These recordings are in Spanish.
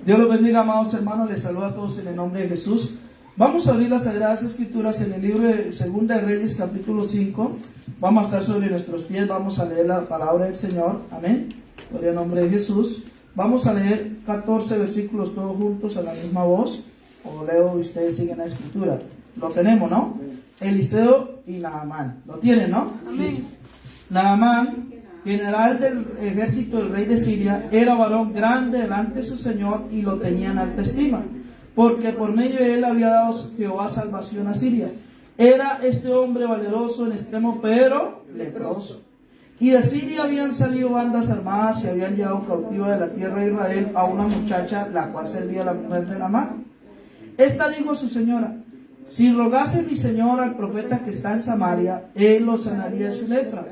Dios los bendiga, amados hermanos. Les saludo a todos en el nombre de Jesús. Vamos a abrir las Sagradas Escrituras en el libro de Segunda de Reyes, capítulo 5. Vamos a estar sobre nuestros pies, vamos a leer la palabra del Señor. Amén. Gloria al nombre de Jesús. Vamos a leer 14 versículos todos juntos a la misma voz. O leo y ustedes siguen la Escritura. Lo tenemos, ¿no? Eliseo y Naamán. ¿Lo tienen, no? Dice: Naamán, general del ejército del rey de Siria, era varón grande delante de su señor y lo tenía en alta estima, porque por medio de él había dado Jehová salvación a Siria. Era este hombre valeroso en extremo, pero leproso. Y de Siria habían salido bandas armadas y habían llevado cautiva de la tierra de Israel a una muchacha, la cual servía a la mujer de Naamán. Esta dijo a su señora: si rogase mi señor al profeta que está en Samaria, él lo sanaría de su lepra.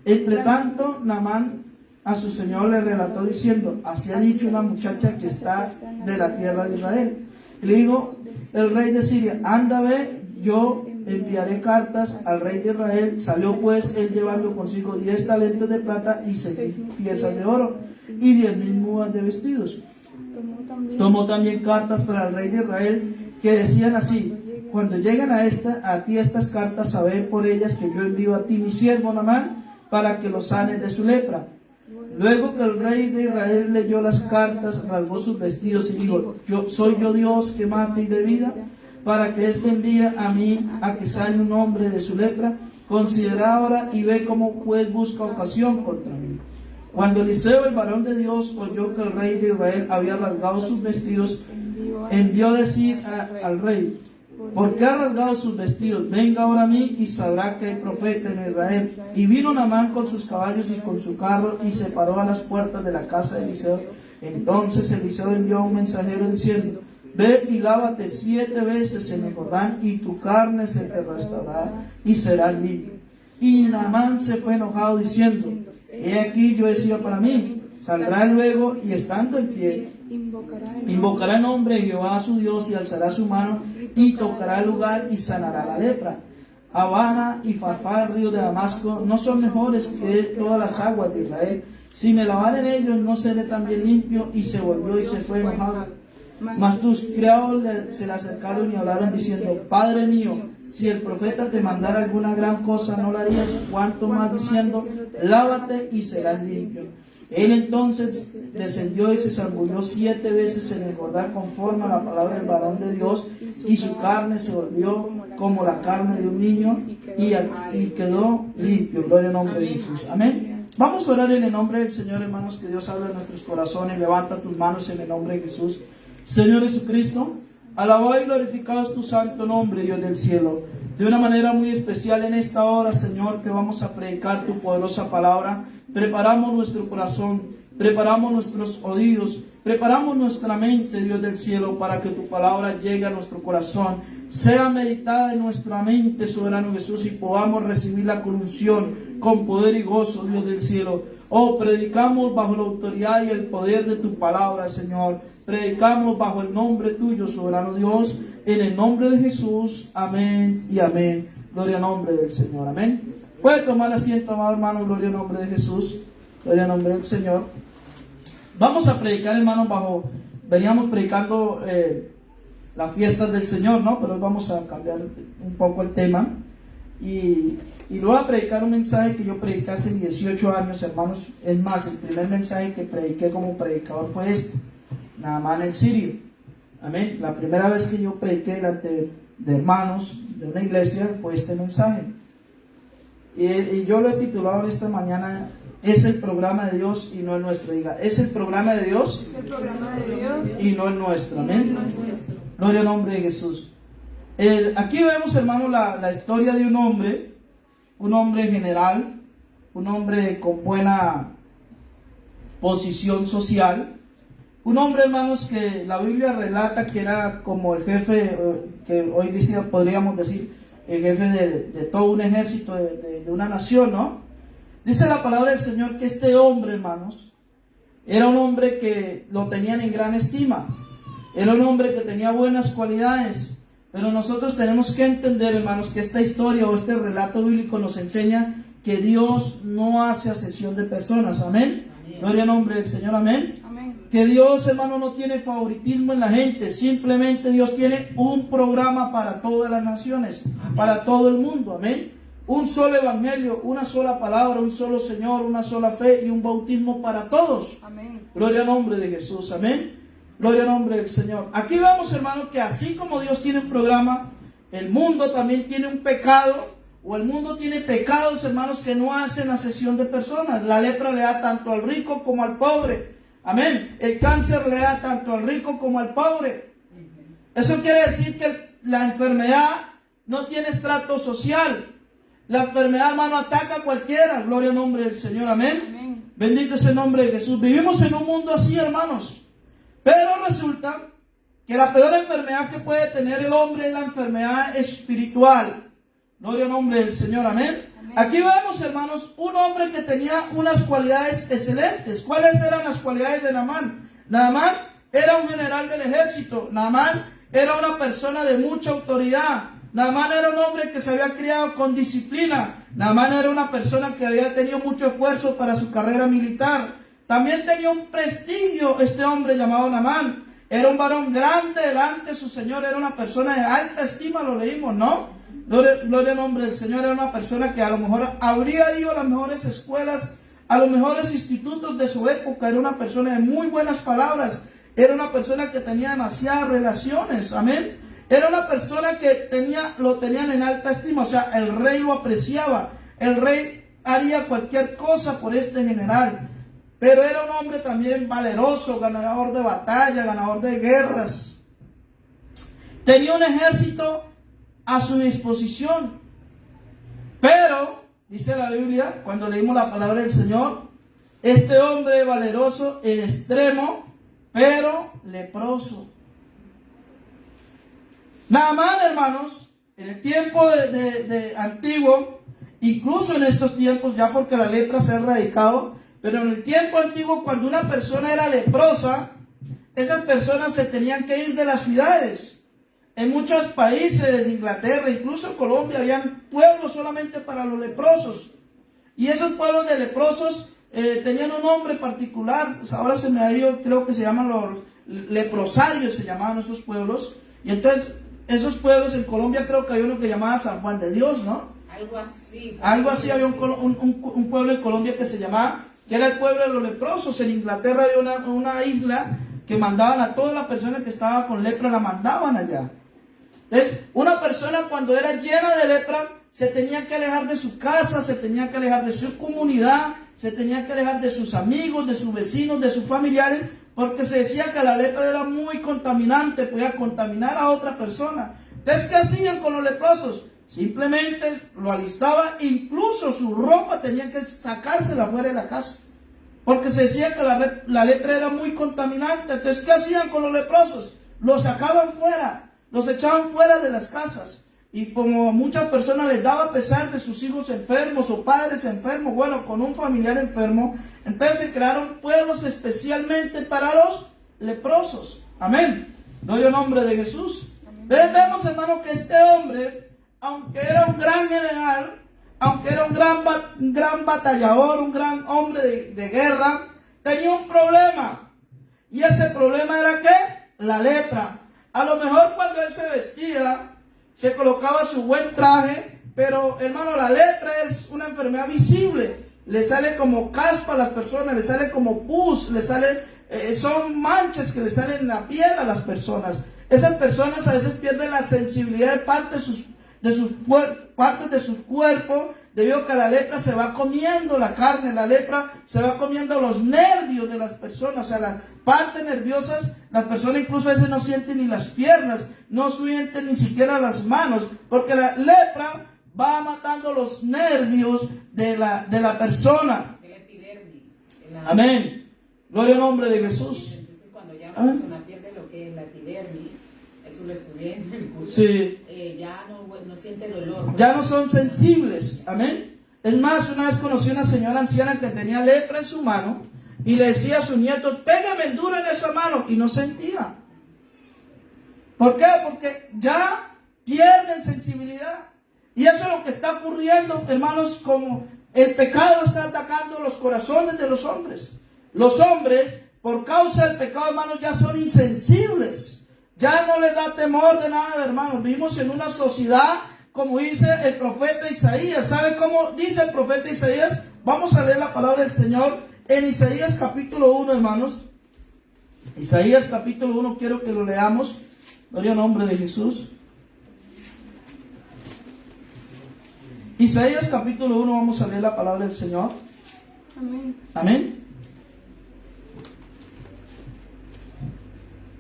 Entre tanto, Naamán a su señor le relató diciendo: así ha dicho una muchacha que está de la tierra de Israel. Y le dijo el rey de Siria: anda, ve, yo enviaré cartas al rey de Israel. Salió pues él llevando consigo 10 talentos de plata y 6 piezas de oro y 10,000 mudas de vestidos. Tomó también cartas para el rey de Israel que decían así: cuando lleguen a ti estas cartas, sabe por ellas que yo envío a ti mi siervo Naamán, para que lo sanes de su lepra. Luego que el rey de Israel leyó las cartas, rasgó sus vestidos y dijo: ¿soy yo Dios que mata y de vida, para que éste envíe a mí a que sane un hombre de su lepra? Considera ahora y ve cómo pues busca ocasión contra mí. Cuando Eliseo, el varón de Dios, oyó que el rey de Israel había rasgado sus vestidos, envió a decir al rey: ¿por qué ha rasgado sus vestidos? Venga ahora a mí y sabrá que hay profeta en Israel. Y vino Naamán con sus caballos y con su carro y se paró a las puertas de la casa de Eliseo. Entonces Eliseo envió a un mensajero diciendo: ve y lávate 7 veces en el Jordán y tu carne se te restaurará y será limpio. Y Naamán se fue enojado diciendo: he aquí yo he sido para mí. Saldrá luego y estando en pie, invocará el nombre de Jehová su Dios y alzará su mano y tocará el lugar y sanará la lepra. Habana y Farfá, el río de Damasco, no son mejores que todas las aguas de Israel. Si me lavaren ellos, no seré también limpio. Y se volvió y se fue enojado. Mas tus criados se le acercaron y hablaron diciendo: Padre mío, si el profeta te mandara alguna gran cosa, ¿no la harías? Cuanto más diciendo: lávate y serás limpio. Él entonces descendió y se zambulló 7 veces en el Jordán conforme a la palabra del varón de Dios, y su carne se volvió como la carne de un niño y quedó limpio. Gloria al nombre de Jesús. Amén. Vamos a orar en el nombre del Señor, hermanos, que Dios hable en nuestros corazones. Levanta tus manos en el nombre de Jesús. Señor Jesucristo, alabado y glorificado es tu santo nombre, Dios del cielo. De una manera muy especial en esta hora, Señor, que vamos a predicar tu poderosa palabra. Preparamos nuestro corazón, preparamos nuestros oídos, preparamos nuestra mente, Dios del cielo, para que tu palabra llegue a nuestro corazón, sea meditada en nuestra mente, soberano Jesús, y podamos recibirla con unción, con poder y gozo, Dios del cielo. Oh, predicamos bajo la autoridad y el poder de tu palabra, Señor. Predicamos bajo el nombre tuyo, soberano Dios, en el nombre de Jesús. Amén y amén. Gloria al nombre del Señor. Amén. Puede tomar asiento, amado hermano. Gloria al nombre de Jesús. Gloria al nombre del Señor. Vamos a predicar, hermanos, veníamos predicando las fiestas del Señor, ¿no? Pero hoy vamos a cambiar un poco el tema. Y le voy a predicar un mensaje que yo prediqué hace 18 años, hermanos. Es más, el primer mensaje que prediqué como predicador fue este: Naamán el sirio. Amén. La primera vez que yo prediqué delante de hermanos de una iglesia fue este mensaje. Y yo lo he titulado en esta mañana: es el programa de Dios y no el nuestro. Diga: es el programa de Dios, y no el nuestro. Amén. Gloria al nombre de Jesús. Aquí vemos, hermanos, la historia de un hombre general, un hombre con buena posición social, un hombre, hermanos, que la Biblia relata que era como el jefe, que hoy podríamos decir, el jefe de todo un ejército, de una nación, ¿no? Dice la palabra del Señor que este hombre, hermanos, era un hombre que lo tenían en gran estima, era un hombre que tenía buenas cualidades. Pero nosotros tenemos que entender, hermanos, que esta historia o este relato bíblico nos enseña que Dios no hace acepción de personas. Amén. Gloria al nombre del Señor. Amén. Amén. que Dios, hermano, no tiene favoritismo en la gente. Simplemente Dios tiene un programa para todas las naciones, para todo el mundo. Amén. Un solo evangelio, una sola palabra, un solo Señor, una sola fe y un bautismo para todos. Amén. Gloria al nombre de Jesús. Amén. Gloria al nombre del Señor. Aquí vemos, hermano, que así como Dios tiene un programa, el mundo también tiene un pecado, o el mundo tiene pecados, hermanos, que no hacen acepción de personas. La lepra le da tanto al rico como al pobre. Amén. El cáncer le da tanto al rico como al pobre. Eso quiere decir que la enfermedad no tiene estrato social. La enfermedad, hermano, ataca a cualquiera. Gloria al nombre del Señor. Amén. Amén. Bendito es el nombre de Jesús. Vivimos en un mundo así, hermanos. Pero resulta que la peor enfermedad que puede tener el hombre es la enfermedad espiritual. Gloria al nombre del Señor. Amén. Amén. Aquí vemos, hermanos, un hombre que tenía unas cualidades excelentes. ¿Cuáles eran las cualidades de Naamán? Naamán era un general del ejército. Naamán era una persona de mucha autoridad. Naamán era un hombre que se había criado con disciplina. Naamán era una persona que había tenido mucho esfuerzo para su carrera militar. También tenía un prestigio este hombre llamado Naamán. Era un varón grande delante de su Señor. Era una persona de alta estima, lo leímos, ¿no? Gloria al nombre del Señor. Era una persona que a lo mejor habría ido a las mejores escuelas, a los mejores institutos de su época. Era una persona de muy buenas palabras. Era una persona que tenía demasiadas relaciones. Amén. Era una persona que lo tenían en alta estima, o sea, el rey lo apreciaba. El rey haría cualquier cosa por este general. Pero era un hombre también valeroso, ganador de batalla, ganador de guerras. Tenía un ejército a su disposición. Pero, dice la Biblia, cuando leímos la palabra del Señor, este hombre valeroso en extremo, pero leproso. Naamán, hermanos, en el tiempo de antiguo, incluso en estos tiempos, ya porque la lepra se ha erradicado, pero en el tiempo antiguo, cuando una persona era leprosa, esas personas se tenían que ir de las ciudades. En muchos países, Inglaterra, incluso Colombia, habían pueblos solamente para los leprosos. Y esos pueblos de leprosos tenían un nombre particular. Ahora se me ha ido, creo que se llaman los leprosarios, se llamaban esos pueblos. Y entonces, esos pueblos en Colombia creo que hay uno que llamaba San Juan de Dios, ¿no? Algo así. Algo así, había un pueblo en Colombia que se llamaba, que era el pueblo de los leprosos. En Inglaterra había una isla que mandaban a todas las personas que estaban con lepra, la mandaban allá. Entonces, una persona cuando era llena de lepra, se tenía que alejar de su casa, se tenía que alejar de su comunidad, se tenía que alejar de sus amigos, de sus vecinos, de sus familiares, porque se decía que la lepra era muy contaminante, podía contaminar a otra persona. Entonces, ¿qué hacían con los leprosos? Simplemente lo alistaban, incluso su ropa tenían que sacársela fuera de la casa, porque se decía que la lepra era muy contaminante. Entonces, ¿qué hacían con los leprosos? Los sacaban fuera, los echaban fuera de las casas. Y como a muchas personas les daba pesar de sus hijos enfermos o padres enfermos, bueno, con un familiar enfermo, entonces se crearon pueblos especialmente para los leprosos. Amén. Gloria al nombre de Jesús. Entonces vemos, hermano, que este hombre, aunque era un gran general, aunque era un gran batallador, un gran hombre de guerra, tenía un problema. Y ese problema era ¿qué? La lepra. A lo mejor cuando él se vestía, se colocaba su buen traje, pero hermano, la lepra es una enfermedad visible. Le sale como caspa a las personas, le sale como pus, le sale, son manchas que le salen en la piel a las personas. Esas personas a veces pierden la sensibilidad de partes de su cuerpo, debido a que la lepra se va comiendo la carne, la lepra se va comiendo los nervios de las personas, o sea, las partes nerviosas, las personas incluso a veces no sienten ni las piernas, no sienten ni siquiera las manos, porque la lepra va matando los nervios de la persona. De la epidermis. Amén. Gloria al nombre de Jesús. Entonces, cuando ya una persona pierde lo que es la epidermis, eso lo estudié en el curso, Sí. ya no siente dolor. Ya no son sensibles. Amén. Es más, una vez conocí a una señora anciana que tenía lepra en su mano y le decía a sus nietos, pégame duro en esa mano, y no sentía. ¿Por qué? Porque ya pierden sensibilidad. Y eso es lo que está ocurriendo, hermanos, como el pecado está atacando los corazones de los hombres. Los hombres por causa del pecado, hermanos, ya son insensibles. Ya no les da temor de nada, hermanos. Vivimos en una sociedad, como dice el profeta Isaías. ¿Sabe cómo dice el profeta Isaías? Vamos a leer la palabra del Señor en Isaías capítulo 1, hermanos. Isaías capítulo 1, quiero que lo leamos. Gloria al nombre de Jesús. Isaías capítulo 1, vamos a leer la palabra del Señor. Amén. Amén.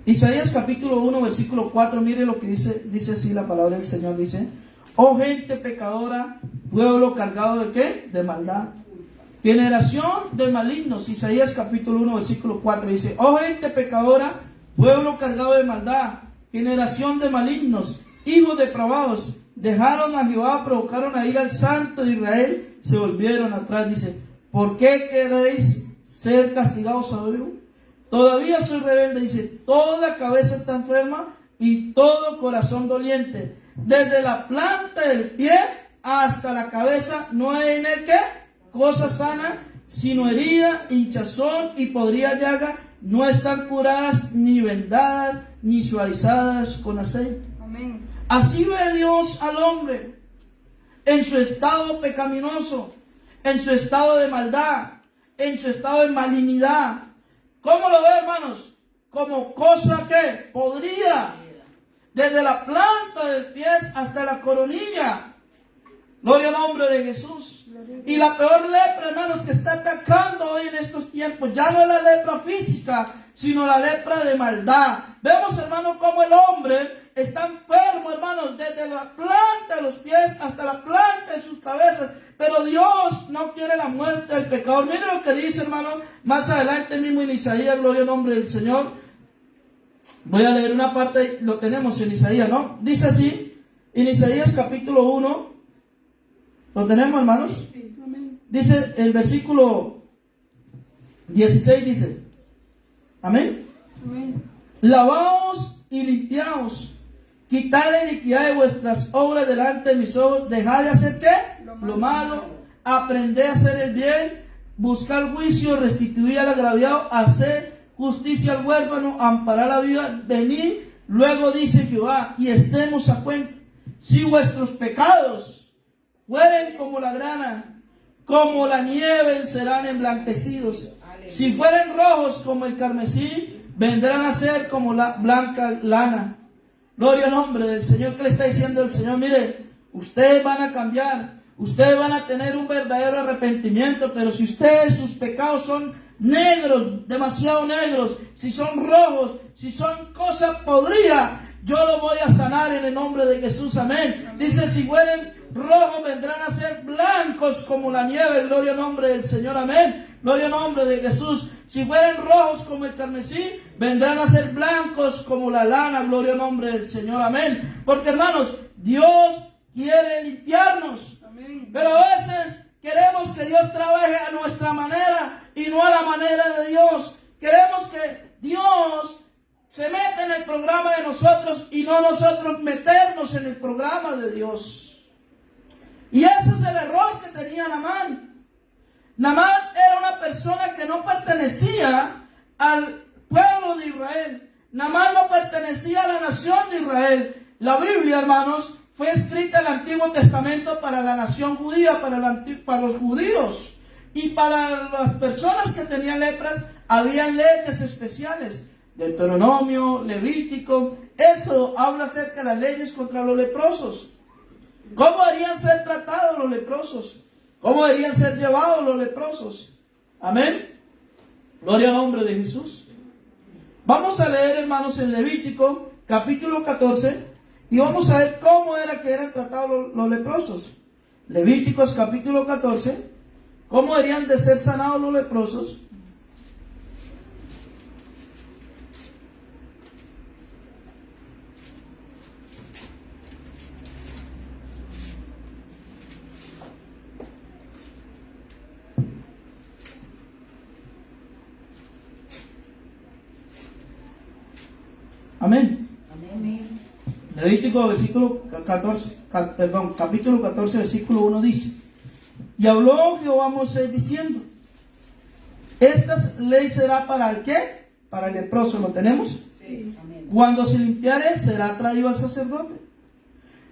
Isaías capítulo 1, versículo 4, mire lo que dice así la palabra del Señor, dice: oh gente pecadora, pueblo cargado de ¿qué? De maldad, generación de malignos. Isaías capítulo 1, versículo 4 dice: oh gente pecadora, pueblo cargado de maldad, generación de malignos, hijos depravados, dejaron a Jehová, provocaron a ir al Santo de Israel, se volvieron atrás. Dice: ¿por qué queréis ser castigados a oír? Todavía soy rebelde. Dice: toda cabeza está enferma y todo corazón doliente. Desde la planta del pie hasta la cabeza no hay en él ¿qué? Cosa sana, sino herida, hinchazón y podrida llaga. No están curadas, ni vendadas, ni suavizadas con aceite. Amén. Así ve Dios al hombre en su estado pecaminoso, en su estado de maldad, en su estado de malignidad. ¿Cómo lo ve, hermanos? Como cosa que podrida, desde la planta del pie hasta la coronilla. Gloria al nombre de Jesús. Y la peor lepra, hermanos, que está atacando hoy en estos tiempos, ya no es la lepra física, sino la lepra de maldad. Vemos, hermanos, cómo el hombre está enfermo, hermanos, desde la planta de los pies hasta la planta de sus cabezas. Pero Dios no quiere la muerte del pecador. Miren lo que dice, hermano, más adelante mismo en Isaías, gloria al nombre del Señor. Voy a leer una parte, lo tenemos en Isaías, ¿no? Dice así, en Isaías capítulo 1, ¿lo tenemos, hermanos? Amén. Dice el versículo 16, dice, amén. Amén. Lavaos y limpiaos, quitad la iniquidad de vuestras obras delante de mis ojos, dejad de hacer ¿qué? Lo malo, aprended a hacer el bien, buscar juicio, restituir al agraviado, hacer justicia al huérfano, amparar a la viuda, venid, luego dice Jehová, y estemos a cuenta. Si vuestros pecados fueren como la grana, como la nieve serán emblanquecidos. Si fueren rojos como el carmesí, vendrán a ser como la blanca lana. Gloria al nombre del Señor. ¿Qué le está diciendo el Señor? Mire, ustedes van a cambiar, ustedes van a tener un verdadero arrepentimiento, pero si ustedes, sus pecados son negros, demasiado negros, si son rojos, si son cosas podridas, yo lo voy a sanar en el nombre de Jesús, amén. Dice: si fueren rojos, vendrán a ser blancos como la nieve. Gloria al nombre del Señor, amén. Gloria al nombre de Jesús. Si fueren rojos como el carmesí, vendrán a ser blancos como la lana. Gloria al nombre del Señor, amén. Porque, hermanos, Dios quiere limpiarnos. Amén. Pero a veces queremos que Dios trabaje a nuestra manera y no a la manera de Dios. Queremos que Dios se meta en el programa de nosotros y no nosotros meternos en el programa de Dios. Y ese es el error que tenía Naamán. Naamán era una persona que no pertenecía al pueblo de Israel. Naamán no pertenecía a la nación de Israel. La Biblia, hermanos, fue escrita en el Antiguo Testamento para la nación judía, para los judíos. Y para las personas que tenían lepras, había leyes especiales. Deuteronomio, Levítico, eso habla acerca de las leyes contra los leprosos. ¿Cómo deberían ser tratados los leprosos? ¿Cómo deberían ser llevados los leprosos? Amén. Gloria al nombre de Jesús. Vamos a leer, hermanos, en Levítico, capítulo 14, y vamos a ver cómo era que eran tratados los leprosos. Levíticos, capítulo 14, cómo deberían de ser sanados los leprosos. Amén. Amén. Levítico capítulo 14, versículo 1 dice: y habló Jehová a Moisés diciendo: Esta ley será para el ¿qué? Para el leproso, ¿lo tenemos? Sí, amén. Cuando se limpiare, será traído al sacerdote.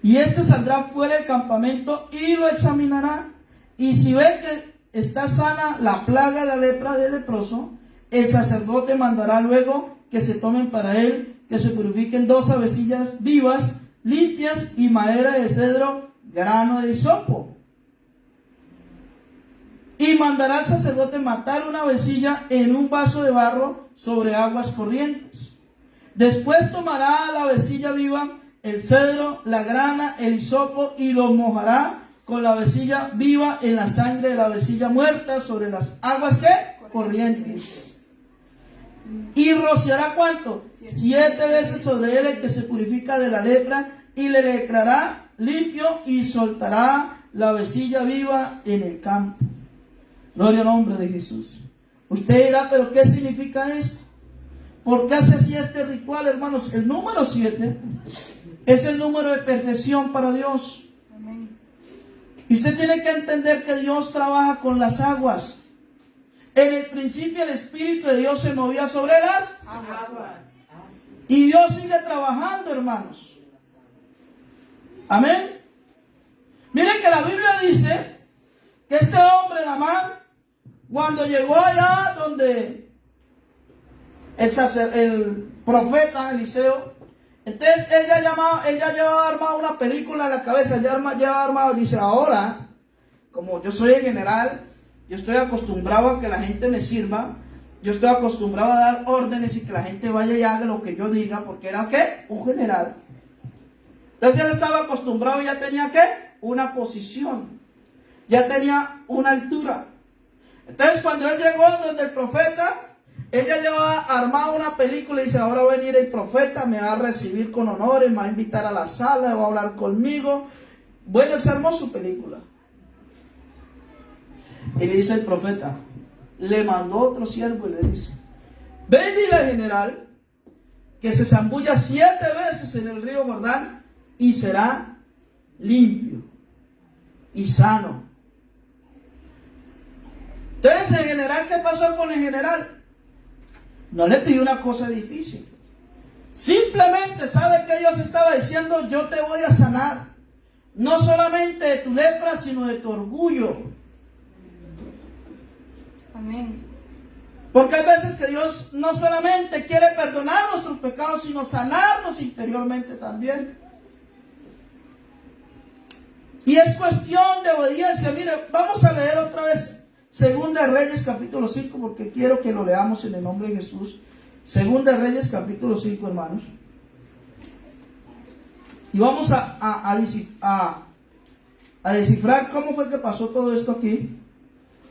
Y este saldrá fuera del campamento y lo examinará. Y si ve que está sana la plaga de la lepra del leproso, el sacerdote mandará luego que se tomen para él, que se purifiquen 2 avecillas vivas, limpias, y madera de cedro, grano de hisopo. Y mandará al sacerdote matar una avecilla en un vaso de barro sobre aguas corrientes. Después tomará la avecilla viva, el cedro, la grana, el hisopo, y lo mojará con la avecilla viva en la sangre de la avecilla muerta sobre las aguas ¿qué? Corrientes. Y rociará ¿cuánto? 7 veces sobre él el que se purifica de la lepra, y le declarará limpio, y soltará la avecilla viva en el campo. Gloria al nombre de Jesús. Usted dirá, pero ¿qué significa esto? ¿Por qué hace así este ritual, hermanos? El número 7 es el número de perfección para Dios. Amén. Y usted tiene que entender que Dios trabaja con las aguas. En el principio el Espíritu de Dios se movía sobre las Aguas. y Dios sigue trabajando, hermanos. Amén. Miren que la Biblia dice que este hombre, Naamán, cuando llegó allá donde el profeta Eliseo, entonces él ya llevaba armado una película en la cabeza, ya armado, dice, ahora, como yo soy el general, yo estoy acostumbrado a que la gente me sirva, yo estoy acostumbrado a dar órdenes y que la gente vaya y haga lo que yo diga, porque era ¿qué? Un general. Entonces él estaba acostumbrado y ya tenía ¿qué? Una posición, ya tenía una altura. Entonces cuando él llegó donde el profeta, él ya llevaba armado una película y dice, ahora va a venir el profeta, me va a recibir con honores, me va a invitar a la sala, va a hablar conmigo. Bueno, él se armó su película. Y le dice el profeta, le mandó otro siervo y le dice, ve y dile al general que se zambulla 7 veces en el río Jordán y será limpio y sano. Entonces el general, ¿qué pasó con el general? No le pidió una cosa difícil. Simplemente, ¿sabe qué Dios estaba diciendo? Yo te voy a sanar. No solamente de tu lepra, sino de tu orgullo. Amén. Porque hay veces que Dios no solamente quiere perdonar nuestros pecados, sino sanarnos interiormente también. Y es cuestión de obediencia. Mire, vamos a leer otra vez Segunda de Reyes capítulo 5, porque quiero que lo leamos en el nombre de Jesús. Segunda de Reyes capítulo 5, hermanos. Y vamos a descifrar cómo fue que pasó todo esto aquí.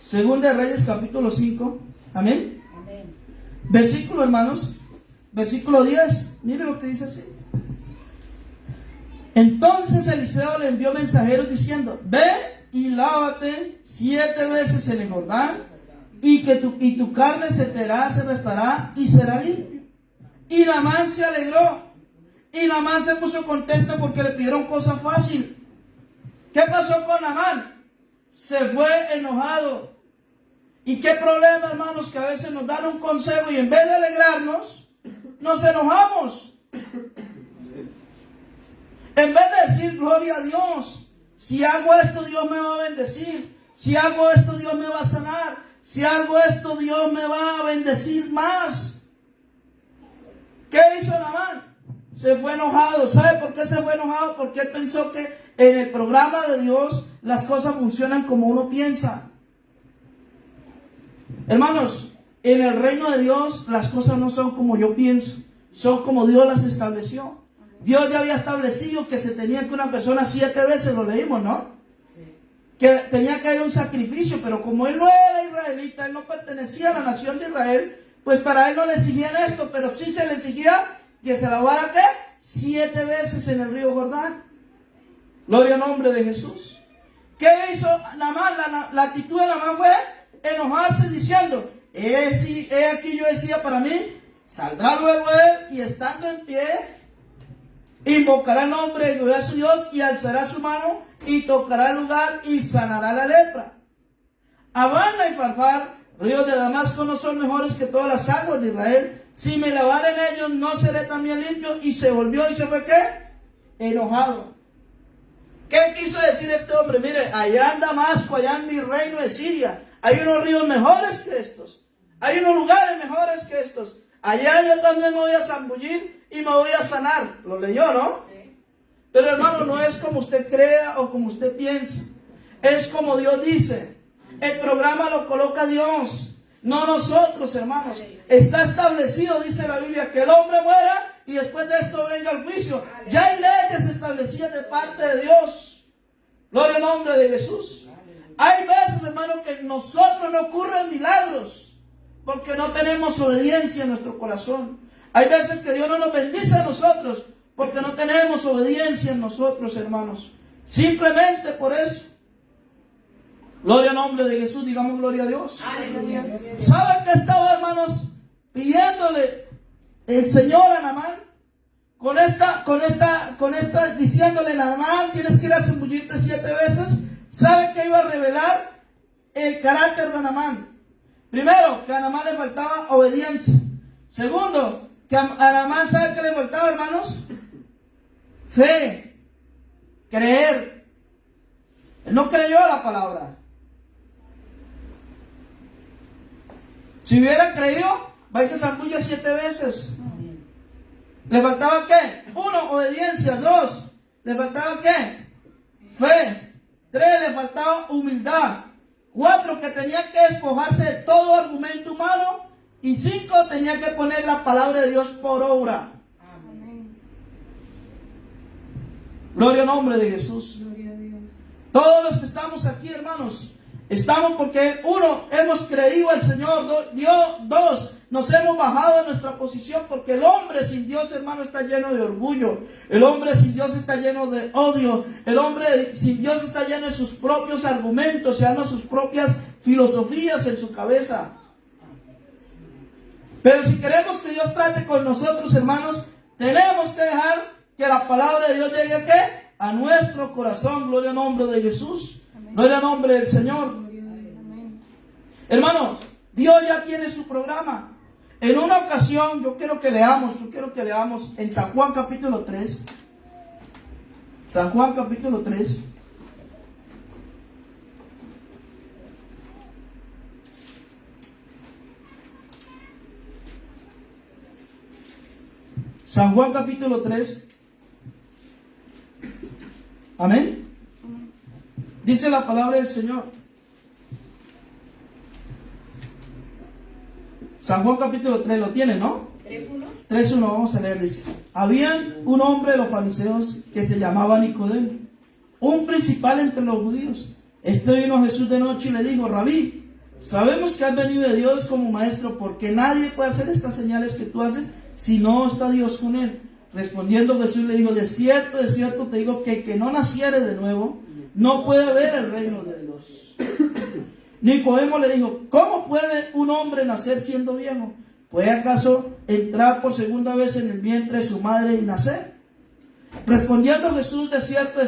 Segunda de Reyes capítulo 5. Amén. Amén. Versículo, hermanos. Versículo 10. Mire lo que dice así. Entonces Eliseo le envió mensajeros diciendo, ve y lávate 7 veces en el Jordán, y tu carne se restará y será limpio. Y Naamán se alegró, y Naamán se puso contento porque le pidieron cosa fácil. ¿Qué pasó con Naamán? Se fue enojado. ¿Y qué problema, hermanos? Que a veces nos dan un consejo y en vez de alegrarnos, nos enojamos. En vez de decir gloria a Dios, si hago esto Dios me va a bendecir, si hago esto Dios me va a sanar, si hago esto Dios me va a bendecir más. ¿Qué hizo Naamán? Se fue enojado. ¿Sabe por qué se fue enojado? Porque él pensó que en el programa de Dios las cosas funcionan como uno piensa. Hermanos, en el reino de Dios las cosas no son como yo pienso, son como Dios las estableció. Dios ya había establecido que se tenía que una persona 7 veces, lo leímos, ¿no? Sí. Que tenía que haber un sacrificio, pero como él no era israelita, él no pertenecía a la nación de Israel, pues para él no le exigían esto, pero sí se le exigía que se lavara ¿qué? 7 veces en el río Jordán. Gloria al nombre de Jesús. ¿Qué hizo Naamán? La actitud de Naamán fue enojarse diciendo, he aquí yo decía para mí, saldrá luego él y estando en pie, invocará el nombre de Jehová su Dios y alzará su mano y tocará el lugar y sanará la lepra. Abana y Farfar Ríos de Damasco no son mejores que todas las aguas de Israel. Si me lavare en ellos, no seré también limpio. Y se volvió y se fue, ¿qué? Enojado. ¿Qué quiso decir este hombre? Mire, allá en Damasco, allá en mi reino de Siria, hay unos ríos mejores que estos. Hay unos lugares mejores que estos. Allá yo también me voy a zambullir y me voy a sanar. Lo leyó, ¿no? Sí. Pero hermano, no es como usted crea o como usted piensa. Es como Dios dice. El programa lo coloca Dios, no nosotros, hermanos. Está establecido, dice la Biblia, que el hombre muera y después de esto venga el juicio. Ya hay leyes establecidas de parte de Dios. Gloria al nombre de Jesús. Hay veces, hermano, que en nosotros no ocurren milagros porque no tenemos obediencia en nuestro corazón. Hay veces que Dios no nos bendice a nosotros porque no tenemos obediencia en nosotros, hermanos. Simplemente por eso. Gloria al nombre de Jesús, digamos gloria a Dios. Aleluya. ¿Saben qué estaba, hermanos, pidiéndole el Señor a Naamán? Diciéndole, Naamán, tienes que ir a zambullirte 7 veces. ¿Saben qué iba a revelar? El carácter de Naamán. Primero, que a Naamán le faltaba obediencia. Segundo, que a Naamán, ¿saben qué le faltaba, hermanos? Fe, creer. Él no creyó a la palabra. Si hubiera creído, va y se zambulla 7 veces. ¿Le faltaba qué? 1, obediencia. 2, ¿le faltaba qué? Fe. 3, le faltaba humildad. 4, que tenía que despojarse de todo argumento humano. Y 5, tenía que poner la palabra de Dios por obra. Amén. Gloria al nombre de Jesús. Gloria a Dios. Todos los que estamos aquí, hermanos, estamos porque 1, hemos creído al Señor. 2, nos hemos bajado de nuestra posición porque el hombre sin Dios, hermano, está lleno de orgullo. El hombre sin Dios está lleno de odio. El hombre sin Dios está lleno de sus propios argumentos, se arma sus propias filosofías en su cabeza. Pero si queremos que Dios trate con nosotros, hermanos, tenemos que dejar que la palabra de Dios llegue ¿a qué? A nuestro corazón. Gloria al nombre de Jesús. Amén. Gloria al nombre del Señor. Gloria a Dios. Amén. Hermano, Dios ya tiene su programa. En una ocasión, yo quiero que leamos en San Juan capítulo 3. San Juan capítulo 3. San Juan capítulo 3. Amén. Dice la palabra del Señor. San Juan capítulo 3, lo tiene, ¿no? 3:1. 3:1, vamos a leer, dice. Había un hombre de los fariseos que se llamaba Nicodemo, un principal entre los judíos. Este vino a Jesús de noche y le dijo, Rabí, sabemos que has venido de Dios como maestro, porque nadie puede hacer estas señales que tú haces si no está Dios con él. Respondiendo Jesús le dijo, de cierto te digo que el que no naciere de nuevo no puede ver el reino de Dios. Nicodemo le dijo, ¿cómo puede un hombre nacer siendo viejo? ¿Puede acaso entrar por segunda vez en el vientre de su madre y nacer? Respondiendo Jesús, de cierto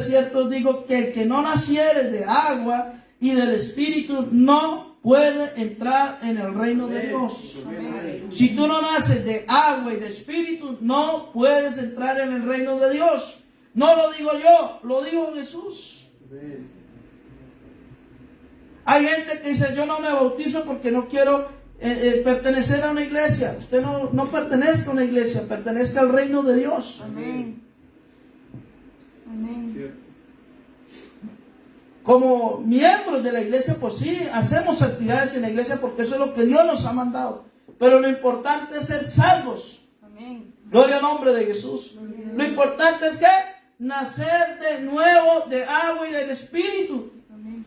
os digo que el que no naciere de agua y del Espíritu no puede entrar en el reino de Dios. Si tú no naces de agua y de Espíritu, no puedes entrar en el reino de Dios. No lo digo yo, lo dijo Jesús. Hay gente que dice, yo no me bautizo porque no quiero pertenecer a una iglesia. Usted no pertenezca a una iglesia, pertenezca al reino de Dios. Amén. Amén. Como miembros de la iglesia, pues sí, hacemos actividades en la iglesia porque eso es lo que Dios nos ha mandado. Pero lo importante es ser salvos. Amén. Gloria al nombre de Jesús. Lo importante es que nacer de nuevo de agua y del Espíritu. Amén.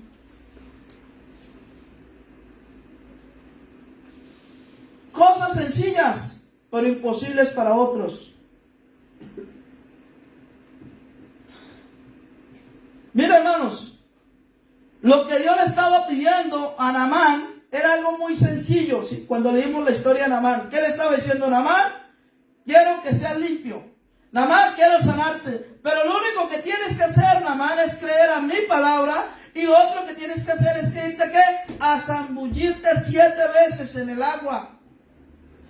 Cosas sencillas, pero imposibles para otros. Mira, hermanos, lo que Dios le estaba pidiendo a Naamán era algo muy sencillo. ¿Sí? Cuando leímos la historia de Naamán, ¿qué le estaba diciendo Naamán? Quiero que seas limpio. Naamán, quiero sanarte. Pero lo único que tienes que hacer, Naamán, es creer a mi palabra Y lo otro que tienes que hacer es que irte ¿qué? A zambullirte 7 veces en el agua.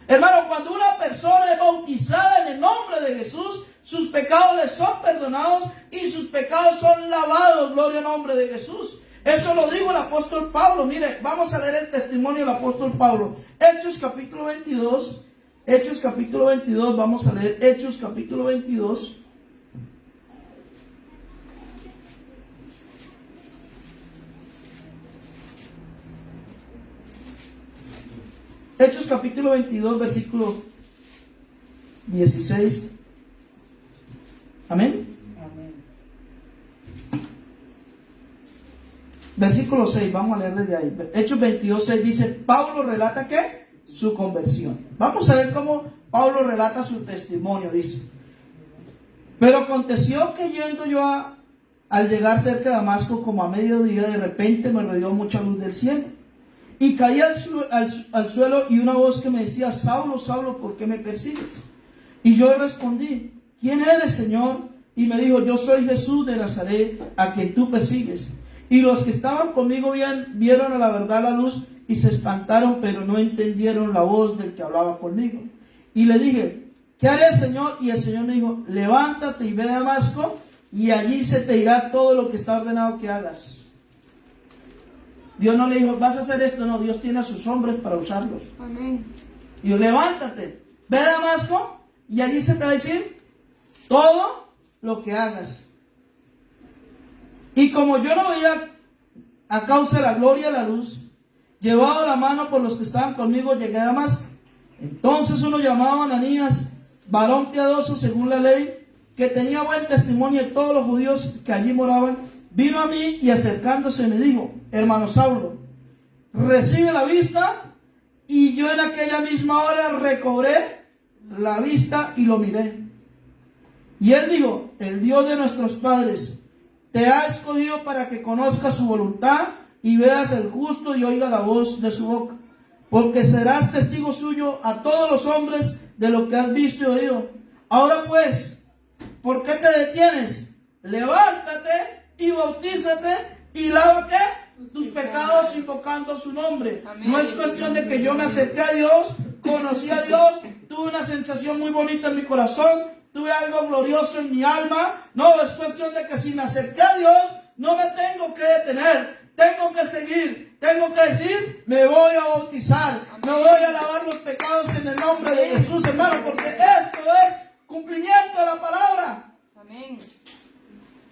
Hermano, cuando una persona es bautizada en el nombre de Jesús, sus pecados les son perdonados y sus pecados son lavados. Gloria al nombre de Jesús. Eso lo dijo el apóstol Pablo. Mire, vamos a leer el testimonio del apóstol Pablo. Hechos capítulo 22. Hechos capítulo 22. Vamos a leer Hechos capítulo 22. Hechos capítulo 22, versículo 16. Amén. Amén. Versículo 6, vamos a leer desde ahí. Hechos 22, 6 dice, Pablo relata ¿qué? Su conversión. Vamos a ver cómo Pablo relata su testimonio, dice. Pero aconteció que yendo yo al llegar cerca de Damasco, como a mediodía, de repente me rodeó mucha luz del cielo. Y caí al suelo y una voz que me decía, Saulo, Saulo, ¿por qué me persigues? Y yo respondí, ¿quién eres, Señor? Y me dijo, yo soy Jesús de Nazaret, a quien tú persigues. Y los que estaban conmigo vieron a la verdad la luz y se espantaron, pero no entendieron la voz del que hablaba conmigo. Y le dije, ¿qué haré, Señor? Y el Señor me dijo, levántate y ve a Damasco, y allí se te dirá todo lo que está ordenado que hagas. Dios no le dijo, vas a hacer esto, no, Dios tiene a sus hombres para usarlos. Amén. Y yo, levántate, ve a Damasco, y allí se te va a decir todo lo que hagas. Y como yo no veía a causa de la gloria de la luz, llevado la mano por los que estaban conmigo, llegué a Damasco. Entonces uno llamado Ananías, varón piadoso según la ley, que tenía buen testimonio de todos los judíos que allí moraban, vino a mí y acercándose me dijo, hermano Saulo, recibe la vista. Y yo en aquella misma hora recobré la vista y lo miré. Y él dijo, el Dios de nuestros padres te ha escogido para que conozcas su voluntad y veas el justo y oiga la voz de su boca. Porque serás testigo suyo a todos los hombres de lo que has visto y oído. Ahora pues, ¿por qué te detienes? Levántate y bautízate y lava ¿qué? Tus pecados invocando su nombre. Amén. No es cuestión de que yo me acerqué a Dios, conocí a Dios, tuve una sensación muy bonita en mi corazón, tuve algo glorioso en mi alma. No, es cuestión de que si me acerqué a Dios, no me tengo que detener, tengo que seguir, tengo que decir, me voy a bautizar, me voy a lavar los pecados en el nombre de Jesús, hermano, porque esto es cumplimiento de la palabra. Amén.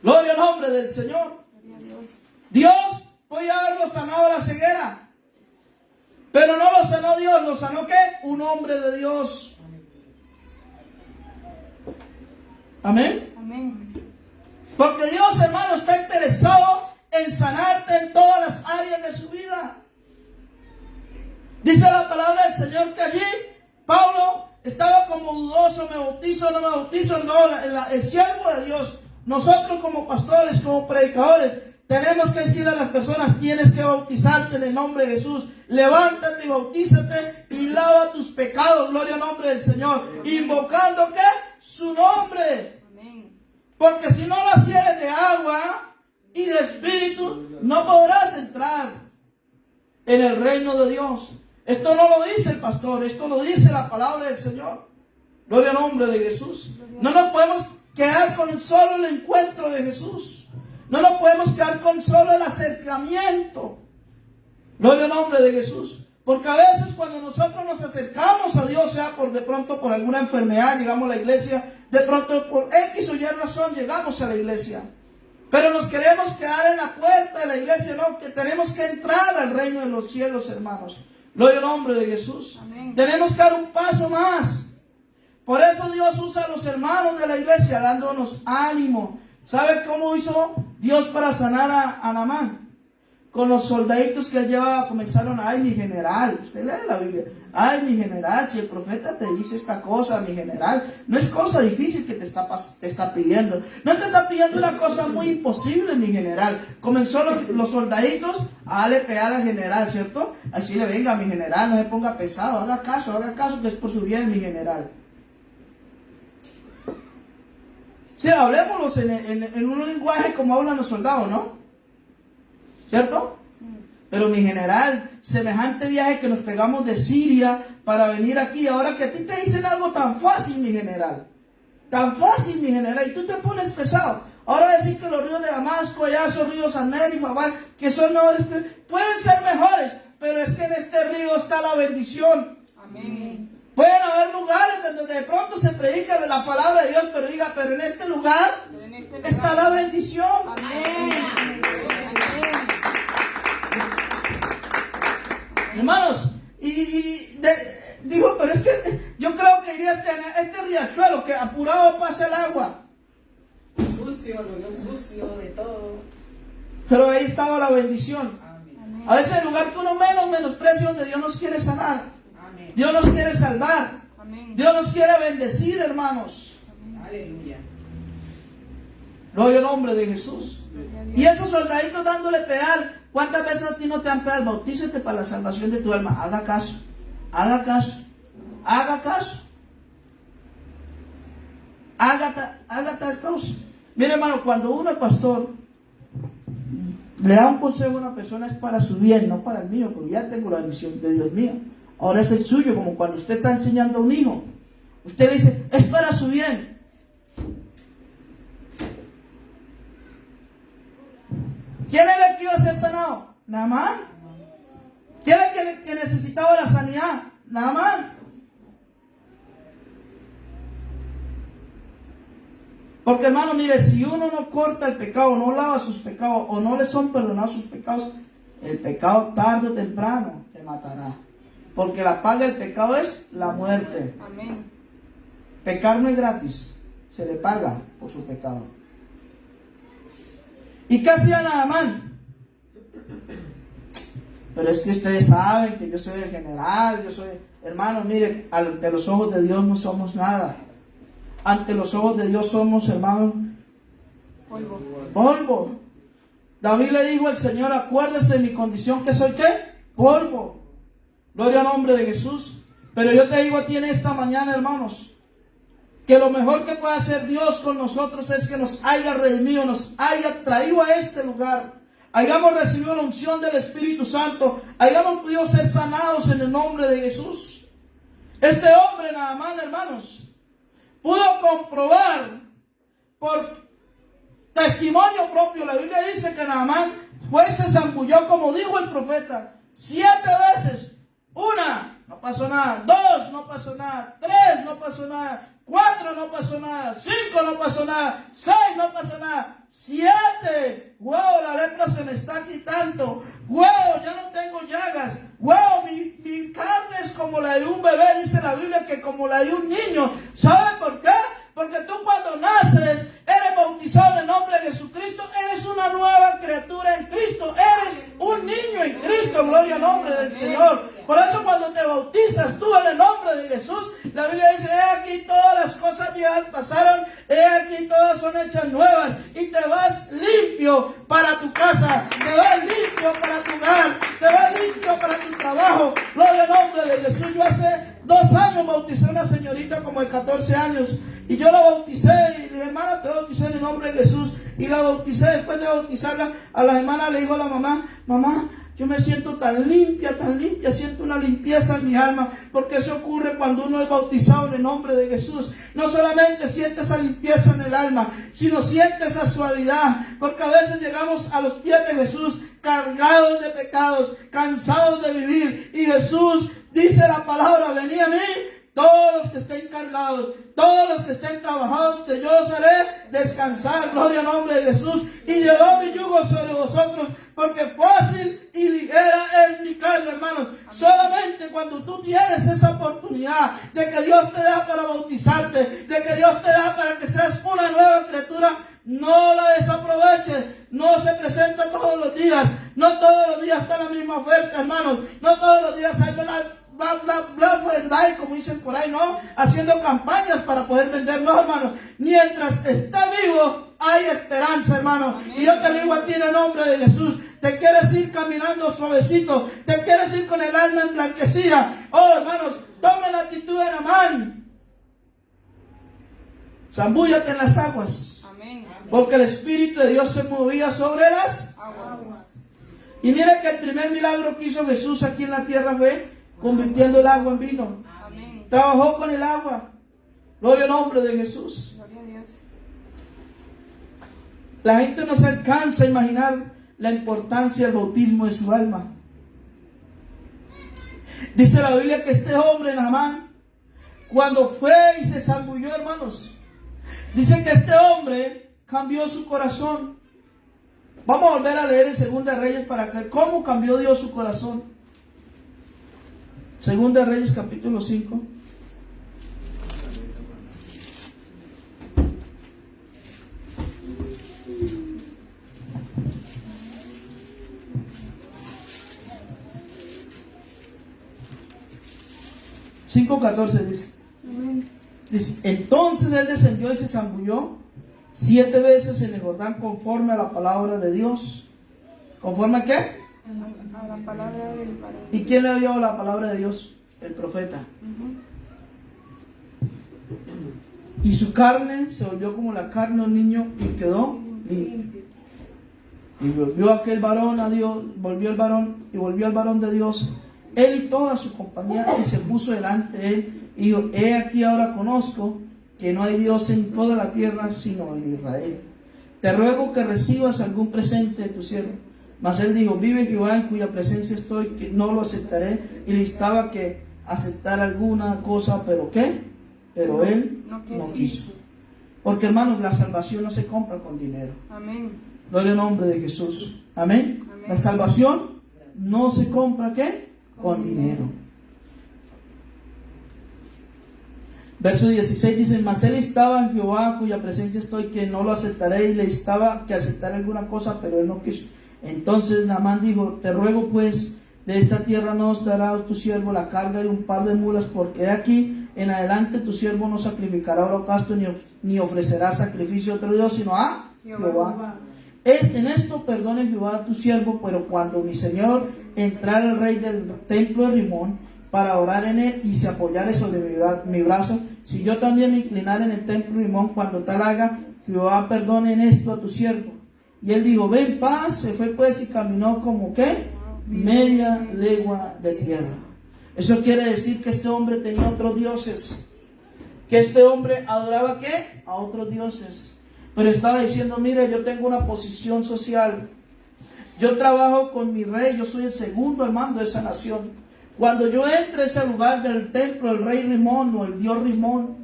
Gloria al nombre del Señor. Gloria a Dios. Dios podía haberlo sanado la ceguera, pero no lo sanó Dios. ¿Lo sanó qué? Un hombre de Dios. Amén. Amén. Porque Dios, hermano, está interesado en sanarte en todas las áreas de su vida. Dice la palabra del Señor que allí Pablo estaba como dudoso, me bautizo o no me bautizo. No, el siervo de Dios, nosotros como pastores, como predicadores, tenemos que decirle a las personas, tienes que bautizarte en el nombre de Jesús. Levántate y bautízate y lava tus pecados, gloria al nombre del Señor. Invocando ¿qué? Su nombre. Amén. Porque si no nacieres de agua y de espíritu, no podrás entrar en el reino de Dios. Esto no lo dice el pastor, esto lo dice la palabra del Señor. Gloria al nombre de Jesús. No nos podemos quedar con solo el encuentro de Jesús. No nos podemos quedar con solo el acercamiento. Gloria al nombre de Jesús. Porque a veces cuando nosotros nos acercamos a Dios, sea por de pronto por alguna enfermedad, llegamos a la iglesia, de pronto por X o Y razón llegamos a la iglesia. Pero nos queremos quedar en la puerta de la iglesia, no, que tenemos que entrar al reino de los cielos, hermanos. Gloria al nombre de Jesús. Amén. Tenemos que dar un paso más. Por eso Dios usa a los hermanos de la iglesia dándonos ánimo. ¿Sabe cómo hizo Dios para sanar a Naamán? Con los soldaditos que él llevaba comenzaron, ay mi general, usted lee la Biblia, ay mi general, si el profeta te dice esta cosa, mi general, no es cosa difícil que te está pidiendo, no te está pidiendo una cosa muy imposible, mi general. Comenzó los soldaditos a darle pegar al general, ¿cierto? Así le venga, mi general, no se ponga pesado, haga caso que es por su bien, mi general. Sí, hablemoslos en un lenguaje como hablan los soldados, ¿no? ¿cierto? Pero mi general, semejante viaje que nos pegamos de Siria para venir aquí, ahora que a ti te dicen algo tan fácil, mi general, tan fácil, mi general, y tú te pones pesado. Ahora decir que los ríos de Damasco, allá esos ríos Aner y Fabal, que son mejores, pueden ser mejores, pero es que en este río está la bendición. Amén. Pueden haber lugares donde de pronto se predica la palabra de Dios, pero diga, pero en este lugar está la bendición. Amén. Hermanos, dijo, pero es que yo creo que iría este riachuelo que apurado pasa el agua. Sucio, lo vio sucio de todo. Pero ahí estaba la bendición. Amén. A veces el lugar que uno menosprecia, donde Dios nos quiere sanar. Amén. Dios nos quiere salvar. Amén. Dios nos quiere bendecir, hermanos. Aleluya. Gloria al nombre de Jesús. Y esos soldaditos dándole pedal. ¿Cuántas veces a ti no te han pedal? Bautízate para la salvación de tu alma. Haga caso. Haga caso. Haga caso. Haga tal cosa. Mire, hermano, cuando uno es pastor, le da un consejo a una persona, es para su bien, no para el mío, porque ya tengo la bendición de Dios mío. Ahora es el suyo, como cuando usted está enseñando a un hijo. Usted le dice, es para su bien. ¿Quién era el que iba a ser sanado? Naamán. ¿Quién era el que necesitaba la sanidad? Naamán. Porque, hermano, mire, si uno no corta el pecado, no lava sus pecados, o no le son perdonados sus pecados, el pecado tarde o temprano te matará. Porque la paga del pecado es la muerte. Amén. Pecar no es gratis, se le paga por su pecado. ¿Y qué hacía Naamán? Pero es que ustedes saben que yo soy el general, yo soy... Hermano, mire, ante los ojos de Dios no somos nada. Ante los ojos de Dios somos, hermanos, Polvo. polvo. David le dijo al Señor, acuérdese de mi condición, que soy ¿qué? Polvo. Gloria al nombre de Jesús. Pero yo te digo a ti en esta mañana, hermanos, que lo mejor que puede hacer Dios con nosotros es que nos haya redimido, nos haya traído a este lugar, hayamos recibido la unción del Espíritu Santo, hayamos podido ser sanados en el nombre de Jesús. Este hombre, Naamán, hermanos, pudo comprobar por testimonio propio. La Biblia dice que Naamán se zambulló, como dijo el profeta, 7 veces. 1, no pasó nada. 2, no pasó nada. 3, no pasó nada. 4, no pasó nada. 5, no pasó nada. 6, no pasó nada. 7, wow, la lepra se me está quitando. Wow, ya no tengo llagas. Wow, mi carne es como la de un bebé, dice la Biblia, que como la de un niño. ¿Saben por qué? Porque tú cuando naces, eres bautizado en el nombre de Jesucristo, eres una nueva criatura en Cristo, eres un niño en Cristo, gloria al nombre del Señor. Por eso cuando te bautizas tú en el nombre de Jesús, la Biblia dice, he aquí todas las cosas viejas pasaron, he aquí todas son hechas nuevas, y te vas limpio para tu casa, te vas limpio para tu hogar, te vas limpio para tu trabajo, gloria al nombre de Jesús. Yo hace 2 años bauticé a una señorita como de 14 años, y yo la bauticé, y le dije, hermana, te bauticé en el nombre de Jesús, y la bauticé. Después de bautizarla, a la hermana le dijo a la mamá, mamá, yo me siento tan limpia, siento una limpieza en mi alma, porque eso ocurre cuando uno es bautizado en el nombre de Jesús. No solamente siente esa limpieza en el alma, sino siente esa suavidad, porque a veces llegamos a los pies de Jesús cargados de pecados, cansados de vivir, y Jesús dice la palabra, venid a mí, todos los que estén cargados, todos los que estén trabajados, que yo os haré descansar, gloria al nombre de Jesús, y llevad mi yugo sobre vosotros, porque fácil y ligera es mi carga, hermanos. Solamente cuando tú tienes esa oportunidad de que Dios te da para bautizarte, de que Dios te da para que seas una nueva criatura, no la desaproveches. No se presenta todos los días, no todos los días está la misma oferta, hermanos, no todos los días hay bla, como dicen por ahí, ¿no? Haciendo campañas para poder vender, no, hermano. Mientras está vivo, hay esperanza, hermano. Amén. Y yo te digo a ti en el nombre de Jesús, te quieres ir caminando suavecito, te quieres ir con el alma emblanquecida. Oh, hermanos, tome la actitud de Naamán. Zambúllate en las aguas. Amén. Porque el Espíritu de Dios se movía sobre las aguas. Y mira que el primer milagro que hizo Jesús aquí en la tierra fue convirtiendo el agua en vino. Amén. Trabajó con el agua. Gloria al nombre de Jesús. Gloria a Dios. La gente no se alcanza a imaginar la importancia del bautismo de su alma. Dice la Biblia que este hombre, Naamán, cuando fue y se zambulló, hermanos, dice que este hombre cambió su corazón. Vamos a volver a leer en Segunda de Reyes para que cómo cambió Dios su corazón. Segunda de Reyes capítulo 5. (5:14) dice. Amén. Dice, entonces él descendió y se zambulló 7 veces en el Jordán conforme a la palabra de Dios. ¿Conforme a qué? A la palabra del varón. ¿Y quién le dio la palabra de Dios? El profeta. Ujú. Y su carne se volvió como la carne de un niño y quedó limpio. Y volvió aquel varón a Dios, volvió el varón de Dios, él y toda su compañía, y se puso delante de él, y dijo, he aquí ahora conozco que no hay Dios en toda la tierra sino en Israel. Te ruego que recibas algún presente de tu siervo. Mas él dijo, vive Jehová en cuya presencia estoy, que no lo aceptaré. Y le instaba que aceptara alguna cosa, pero ¿qué? Pero él no quiso. Porque hermanos, la salvación no se compra con dinero. Amén. Gloria al nombre de Jesús. Amén. Amén. La salvación no se compra ¿qué? Con dinero. Verso 16 dice, mas él estaba en Jehová, cuya presencia estoy, que no lo aceptaré, y le estaba que aceptara alguna cosa, pero él no quiso. Entonces Naamán dijo, te ruego pues, de esta tierra nos dará tu siervo la carga y un par de mulas, porque de aquí en adelante tu siervo no sacrificará holocausto ni ofrecerá sacrificio a otro Dios, sino a Jehová. En esto perdone Jehová a tu siervo, pero cuando mi señor entrara el rey del templo de Rimón para orar en él y se apoyare sobre mi brazo, si yo también me inclinara en el templo de Rimón, cuando tal haga, Jehová perdone en esto a tu siervo. Y él dijo, ven paz, se fue pues y caminó como ¿qué? Media legua de tierra. Eso quiere decir que este hombre tenía otros dioses, que este hombre adoraba ¿qué? A otros dioses. Pero estaba diciendo, mire, yo tengo una posición social, yo trabajo con mi rey, yo soy el segundo al mando de esa nación. Cuando yo entre a ese lugar del templo, el rey Rimón o el dios Rimón,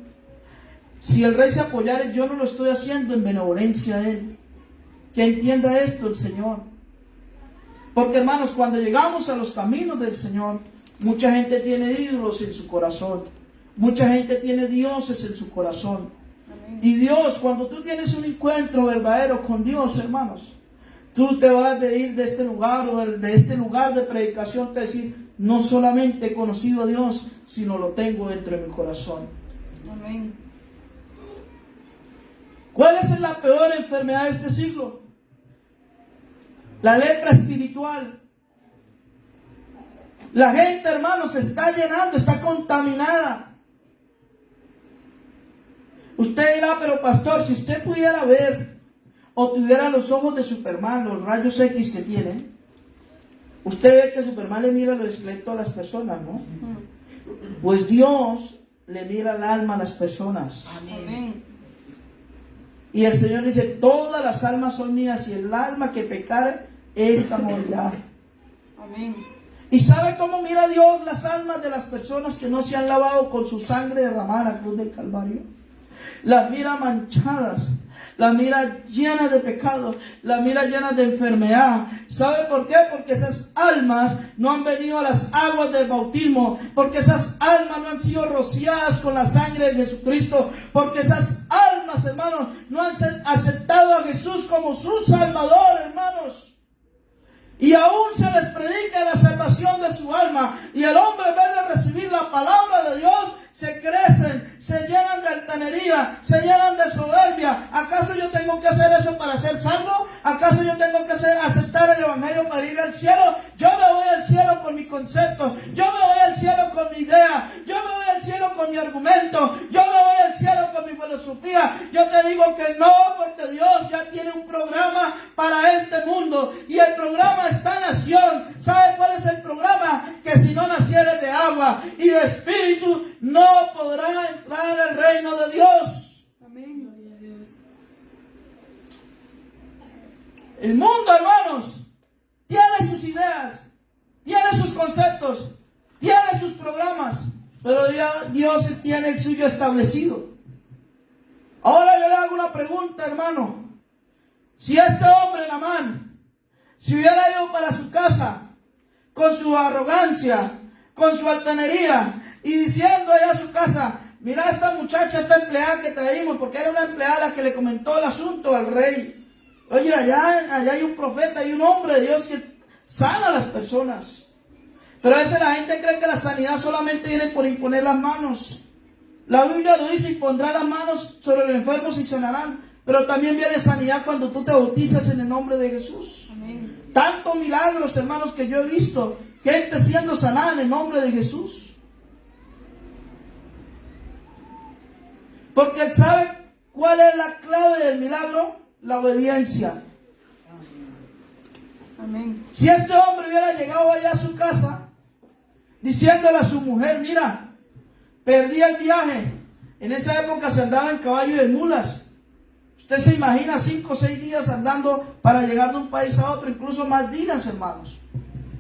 si el rey se apoyara, yo no lo estoy haciendo en benevolencia a él. Que entienda esto el Señor. Porque hermanos, cuando llegamos a los caminos del Señor, mucha gente tiene ídolos en su corazón. Mucha gente tiene dioses en su corazón. Amén. Y Dios, cuando tú tienes un encuentro verdadero con Dios, hermanos, tú te vas a ir de este lugar o de este lugar de predicación, te decir, no solamente he conocido a Dios, sino lo tengo dentro de mi corazón. Amén. ¿Cuál es la peor enfermedad de este siglo? La lepra espiritual. La gente, hermanos, se está llenando, está contaminada. Usted dirá, pero pastor, si usted pudiera ver o tuviera los ojos de Superman, los rayos X que tienen, usted ve que Superman le mira los esqueletos a las personas, ¿no? Pues Dios le mira el alma a las personas. Amén. Y el Señor dice, todas las almas son mías, y el alma que pecare, esta morirá. Amén. ¿Y sabe cómo mira Dios las almas de las personas que no se han lavado con su sangre derramada en la cruz del Calvario? Las mira manchadas, las mira llenas de pecado, las mira llenas de enfermedad. ¿Sabe por qué? Porque esas almas no han venido a las aguas del bautismo, porque esas almas no han sido rociadas con la sangre de Jesucristo, porque esas almas, hermanos, no han aceptado a Jesús como su Salvador, hermanos. Y aún se les predica la salvación de su alma, y el hombre, en vez de recibir la palabra de Dios, se crecen, se llenan de altanería, se llenan de soberbia. ¿Acaso yo tengo que hacer eso para ser salvo? ¿Acaso yo tengo que aceptar el evangelio para ir al cielo? Yo me voy al cielo con mi concepto, yo me voy al cielo con mi idea, yo me voy al cielo con mi argumento, yo me voy al cielo con mi filosofía. filosofía. Yo te digo que no, porque Dios ya tiene un programa para este mundo. Y el programa está nación. ¿Sabe cuál es el programa? Que si no nacieres de agua y de espíritu, no podrá entrar al reino de Dios. Amén. El mundo, hermanos, tiene sus ideas, tiene sus conceptos, tiene sus programas, pero Dios tiene el suyo establecido. Ahora yo le hago una pregunta, hermano. Si este hombre, Naamán, si hubiera ido para su casa con su arrogancia, con su altanería y diciendo allá a su casa: mira esta muchacha, esta empleada que traímos, porque era una empleada que le comentó el asunto al rey. Oye, allá hay un profeta y un hombre de Dios que sana a las personas. Pero a veces la gente cree que la sanidad solamente viene por imponer las manos. La Biblia lo dice: y pondrá las manos sobre los enfermos y sanarán. Pero también viene sanidad cuando tú te bautizas en el nombre de Jesús. Amén. Tantos milagros, hermanos, que yo he visto. Gente siendo sanada en el nombre de Jesús. Porque Él sabe cuál es la clave del milagro: la obediencia. Amén. Si este hombre hubiera llegado allá a su casa diciéndole a su mujer: mira, perdí el viaje. En esa época se andaba en caballo de mulas. Usted se imagina 5 o 6 días andando para llegar de un país a otro, incluso más días, hermanos.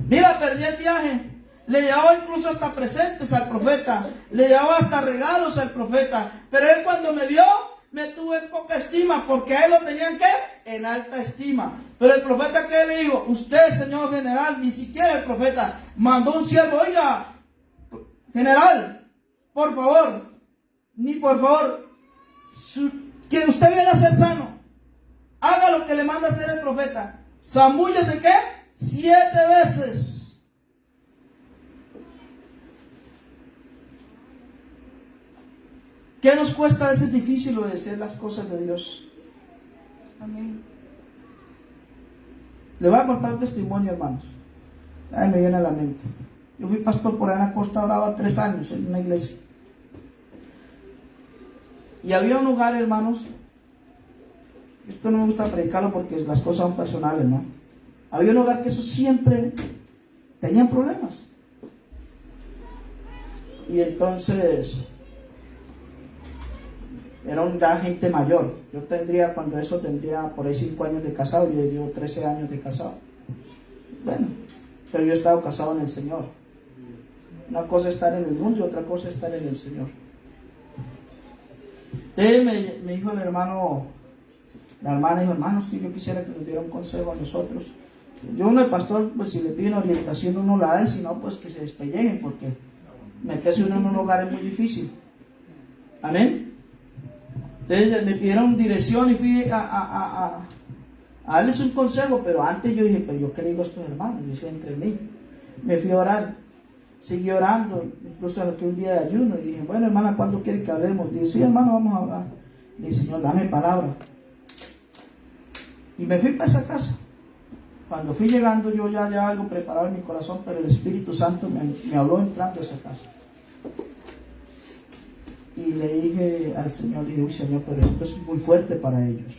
Mira, perdí el viaje. Le llevaba incluso hasta presentes al profeta, le llevaba hasta regalos al profeta. Pero él, cuando me vio, me tuvo en poca estima, porque a él lo tenían ¿qué? En alta estima. Pero el profeta, ¿qué le dijo? Usted, señor general, ni siquiera el profeta mandó un siervo: oiga, general, por favor, que usted viene a ser sano, haga lo que le manda hacer el profeta. Zambúllese ¿qué? 7 veces. ¿Qué nos cuesta a veces difícil obedecer las cosas de Dios? Amén. Le voy a contar un testimonio, hermanos. Ay, me viene a la mente. Yo fui pastor por allá en la Costa Brava 3 años en una iglesia. Y había un lugar, hermanos. Esto no me gusta predicarlo porque las cosas son personales, ¿no? Había un lugar que eso siempre tenían problemas. Y entonces era ya gente mayor. Yo cuando eso tendría por ahí 5 años de casado. Yo llevo 13 años de casado. Bueno, pero yo he estado casado en el Señor. Una cosa es estar en el mundo y otra cosa es estar en el Señor. Me dijo el hermano, la hermana dijo: hermano, si yo quisiera que nos diera un consejo a nosotros. Yo, uno de pastor, pues si le piden orientación uno la da, y si no, pues que se despellejen, porque meterse uno en un lugar es muy difícil. Amén. Entonces me pidieron dirección y fui a darles un consejo, pero antes yo dije: pero yo qué le digo a estos hermanos, yo hice entre mí. Me fui a orar, seguí orando, incluso saqué un día de ayuno y dije: bueno, hermana, ¿cuándo quiere que hablemos? Dije: sí, hermano, vamos a hablar. Le dije: Señor, dame palabra. Y me fui para esa casa. Cuando fui llegando, yo ya algo preparado en mi corazón, pero el Espíritu Santo me habló entrando a esa casa. Y le dije al Señor, uy, Señor, pero esto es muy fuerte para ellos.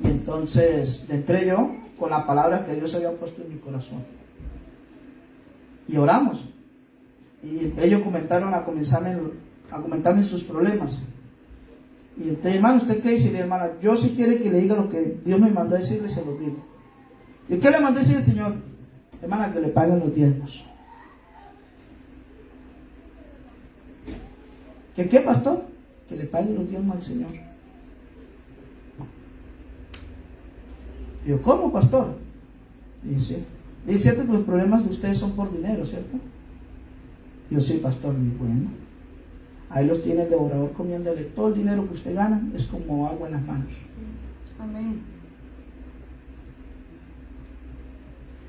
Y entonces entré yo con la palabra que Dios había puesto en mi corazón. Y oramos. Y ellos comenzaron a comentarme sus problemas. Y entonces: hermano, ¿usted qué dice? Y hermana, yo si quiere que le diga lo que Dios me mandó a decirle, se lo digo. ¿Y qué le mandó a decir el Señor? Hermana, que le paguen los diezmos. ¿Que qué, pastor? Que le paguen los diezmos al Señor. Yo: ¿cómo, pastor? Dice: ¿es cierto que los problemas de ustedes son por dinero, cierto? Yo: sí, pastor. Y bueno, ahí los tiene el devorador comiéndole. Todo el dinero que usted gana es como agua en las manos. Amén.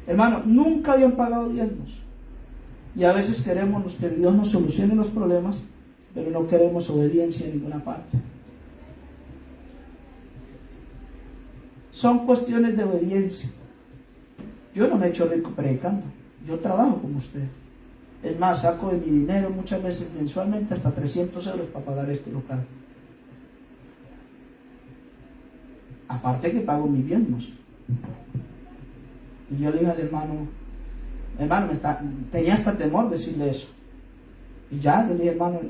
Hermano, nunca habían pagado diezmos. Y a veces queremos que Dios nos solucione los problemas, pero no queremos obediencia en ninguna parte. Son cuestiones de obediencia. Yo no me he hecho rico predicando. Yo trabajo como usted. Es más, saco de mi dinero muchas veces mensualmente hasta 300 euros para pagar este local. Aparte que pago mis diezmos. Y yo le dije al hermano, tenía hasta temor decirle eso. Y ya, yo le dije, hermano,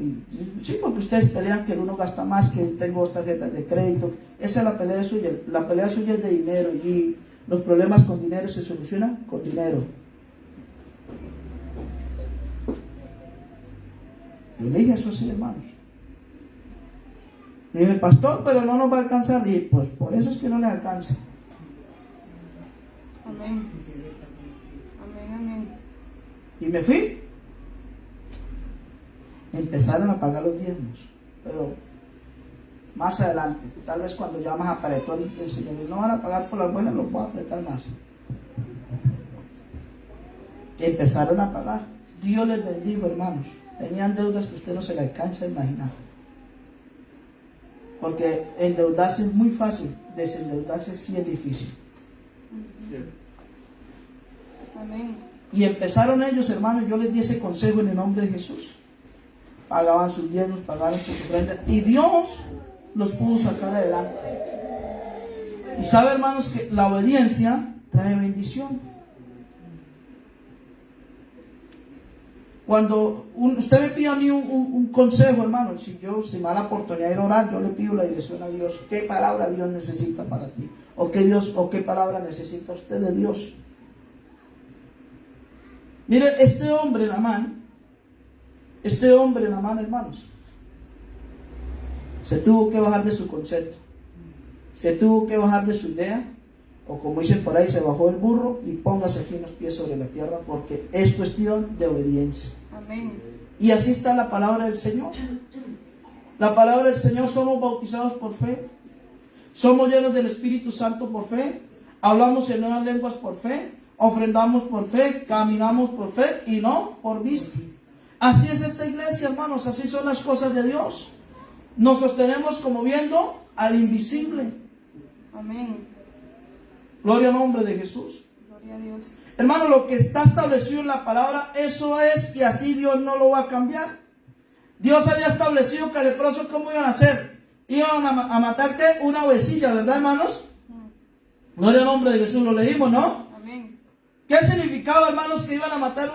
sí, porque ustedes pelean que el uno gasta más, que tengo tarjetas de crédito. Esa es la pelea suya. La pelea suya es de dinero y los problemas con dinero se solucionan con dinero. Yo le dije eso así, hermanos. Le dije, pastor, pero no nos va a alcanzar. Y pues por eso es que no le alcanza. Amén. Amén, amén. Y me fui. Empezaron a pagar los diezmos. Pero más adelante, tal vez cuando ya más apretó el Señor, no van a pagar por las buenas, los voy a apretar más. Empezaron a pagar. Dios les bendijo, hermanos. Tenían deudas que usted no se le alcanza a imaginar. Porque endeudarse es muy fácil, desendeudarse sí es difícil. Amén. Y empezaron ellos, hermanos, yo les di ese consejo en el nombre de Jesús. Pagaban sus diezmos, pagaban sus ofrendas y Dios los pudo sacar adelante. Y sabe, hermanos, que la obediencia trae bendición. Cuando usted me pide a mí un consejo, hermano, si me da la oportunidad de ir a orar, yo le pido la dirección a Dios. ¿Qué palabra Dios necesita para ti? ¿O qué palabra necesita usted de Dios? Mire, este hombre, Naamán, hermanos, se tuvo que bajar de su concepto, se tuvo que bajar de su idea, o como dicen por ahí, se bajó el burro y póngase aquí en los pies sobre la tierra, porque es cuestión de obediencia. Amén. Y así está la palabra del Señor. La palabra del Señor, somos bautizados por fe, somos llenos del Espíritu Santo por fe, hablamos en nuevas lenguas por fe, ofrendamos por fe, caminamos por fe y no por vista. Así es esta iglesia, hermanos, así son las cosas de Dios. Nos sostenemos como viendo al invisible. Amén. Gloria al nombre de Jesús. Gloria a Dios. Hermano, lo que está establecido en la palabra, eso es, y así Dios no lo va a cambiar. Dios había establecido que leprosos, ¿cómo iban a hacer? Iban a matar, ¿qué? Una ovejilla, ¿verdad, hermanos? Gloria al nombre de Jesús, lo leímos, ¿no? Amén. ¿Qué significaba, hermanos, que iban a matar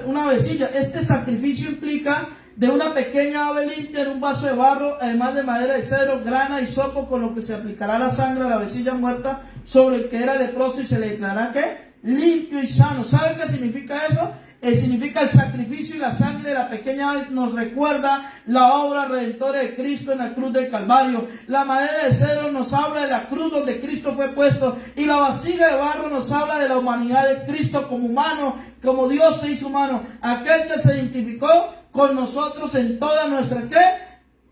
una ovejilla? Este sacrificio implica de una pequeña ave limpia en un vaso de barro, además de madera de cedro, grana y sopo, con lo que se aplicará la sangre a la ovejilla muerta sobre el que era leproso y se le declarará que limpio y sano. ¿Sabe qué significa eso? Significa el sacrificio y la sangre de la pequeña ave nos recuerda la obra redentora de Cristo en la cruz del Calvario. La madera de cedro nos habla de la cruz donde Cristo fue puesto, y la vasija de barro nos habla de la humanidad de Cristo como humano, como Dios se hizo humano, aquel que se identificó con nosotros en toda nuestra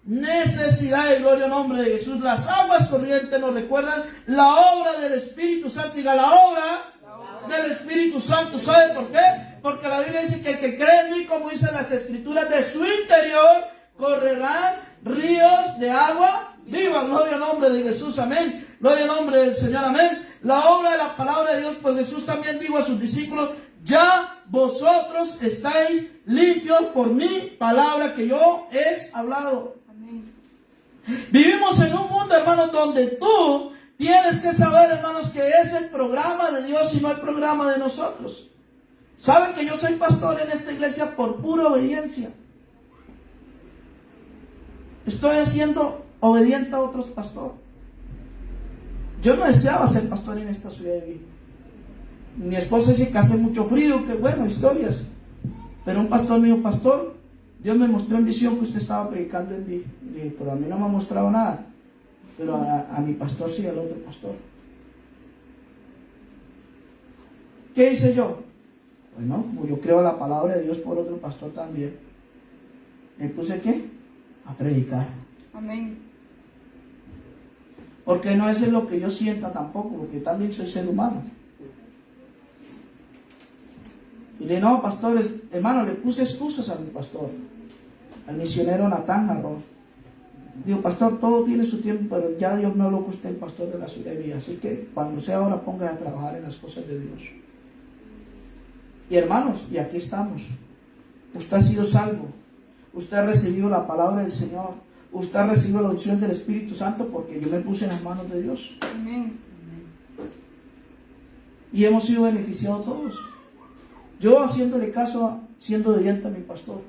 necesidad. De gloria al nombre de Jesús. Las aguas corrientes nos recuerdan la obra del Espíritu Santo. Diga, la obra del Espíritu Santo. ¿Sabe por qué? Porque la Biblia dice que el que cree en mí, como dicen las Escrituras, de su interior correrán ríos de agua viva. Gloria al nombre de Jesús, amén. Gloria al nombre del Señor, amén. La obra de la palabra de Dios, pues Jesús también dijo a sus discípulos: ya vosotros estáis limpios por mi palabra que yo he hablado. Amén. Vivimos en un mundo, hermanos, donde tú tienes que saber, hermanos, que es el programa de Dios y no el programa de nosotros. Saben que yo soy pastor en esta iglesia por pura obediencia. Estoy siendo obediente a otros pastores. Yo no deseaba ser pastor en esta ciudad de Villa. Mi esposa dice que hace mucho frío, que bueno, historias. Pero un pastor mío, pastor, Dios me mostró en visión que usted estaba predicando en Villa. Y dije, pero a mí no me ha mostrado nada. Pero a mi pastor sí, al otro pastor. ¿Qué hice yo? Bueno, como yo creo la palabra de Dios por otro pastor también, me puse ¿qué? A predicar. Amén. Porque no es lo que yo sienta tampoco, porque también soy ser humano. Y le no, pastores, hermano, le puse excusas a mi pastor, al misionero Natán Jarrón. Digo, pastor, todo tiene su tiempo, pero ya Dios me habló que usted es el pastor de la ciudad de Villa, así que cuando sea ahora, ponga a trabajar en las cosas de Dios. Y hermanos, y aquí estamos. Usted ha sido salvo. Usted ha recibido la palabra del Señor. Usted ha recibido la unción del Espíritu Santo porque yo me puse en las manos de Dios. Amén. Y hemos sido beneficiados todos. Yo haciéndole caso, siendo obediente a mi pastor.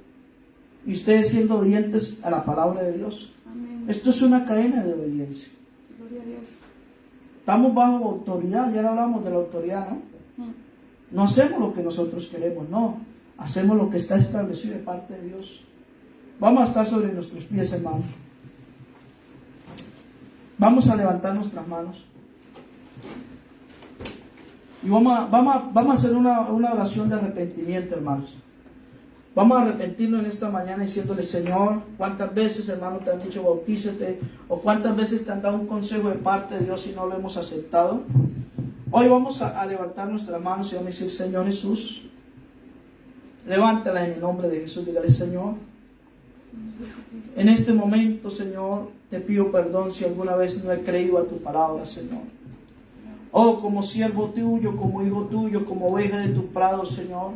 Y ustedes siendo obedientes a la palabra de Dios. Amén. Esto es una cadena de obediencia. Gloria a Dios. Estamos bajo autoridad, ya hablamos de la autoridad, ¿no? Mm. No hacemos lo que nosotros queremos, no. Hacemos lo que está establecido de parte de Dios. Vamos a estar sobre nuestros pies, hermanos. Vamos a levantar nuestras manos. Y vamos a hacer una oración de arrepentimiento, hermanos. Vamos a arrepentirnos en esta mañana diciéndole: Señor, ¿cuántas veces, hermano, te han dicho bautízate? ¿O cuántas veces te han dado un consejo de parte de Dios y no lo hemos aceptado? Hoy vamos a levantar nuestras manos y vamos a decir: Señor Jesús, levántala en el nombre de Jesús. Dígale: Señor, en este momento, Señor, te pido perdón si alguna vez no he creído a tu palabra, Señor. Oh, como siervo tuyo, como hijo tuyo, como oveja de tu prado, Señor.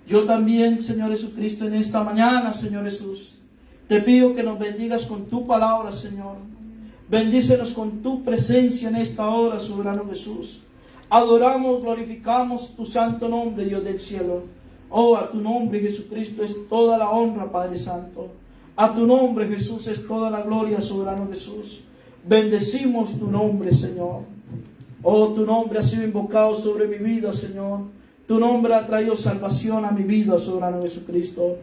Yo también, Señor Jesucristo, en esta mañana, Señor Jesús, te pido que nos bendigas con tu palabra, Señor. Bendícenos con tu presencia en esta hora, soberano Jesús. Adoramos, glorificamos tu santo nombre, Dios del cielo. Oh, a tu nombre, Jesucristo, es toda la honra, Padre Santo. A tu nombre, Jesús, es toda la gloria, soberano Jesús. Bendecimos tu nombre, Señor. Oh, tu nombre ha sido invocado sobre mi vida, Señor. Tu nombre ha traído salvación a mi vida, soberano Jesucristo.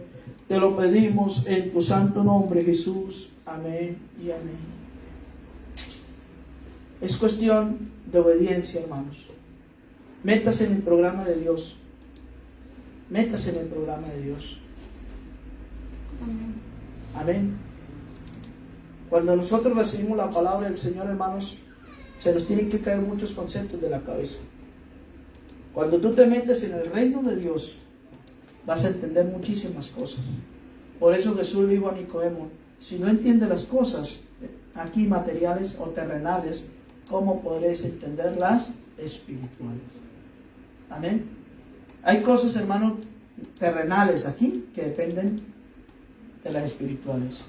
Te lo pedimos en tu santo nombre, Jesús. Amén y amén. Es cuestión de obediencia, hermanos. Métase en el programa de Dios. Métase en el programa de Dios. Amén. Amén. Cuando nosotros recibimos la palabra del Señor, hermanos, se nos tienen que caer muchos conceptos de la cabeza. Cuando tú te metes en el reino de Dios, vas a entender muchísimas cosas. Por eso Jesús dijo a Nicodemo: si no entiendes las cosas aquí materiales o terrenales, ¿cómo podréis entender las espirituales? Amén. Hay cosas, hermanos, terrenales aquí que dependen de las espirituales.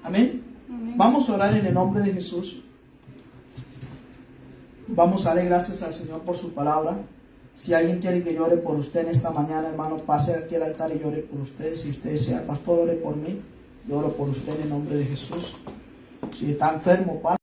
Amén. Amén. Vamos a orar en el nombre de Jesús. Vamos a darle gracias al Señor por su palabra. Si alguien quiere que llore por usted en esta mañana, hermano, pase aquí al altar y llore por usted. Si usted sea pastor, ore por mí. Yo oro por usted en el nombre de Jesús. Si está enfermo, pase.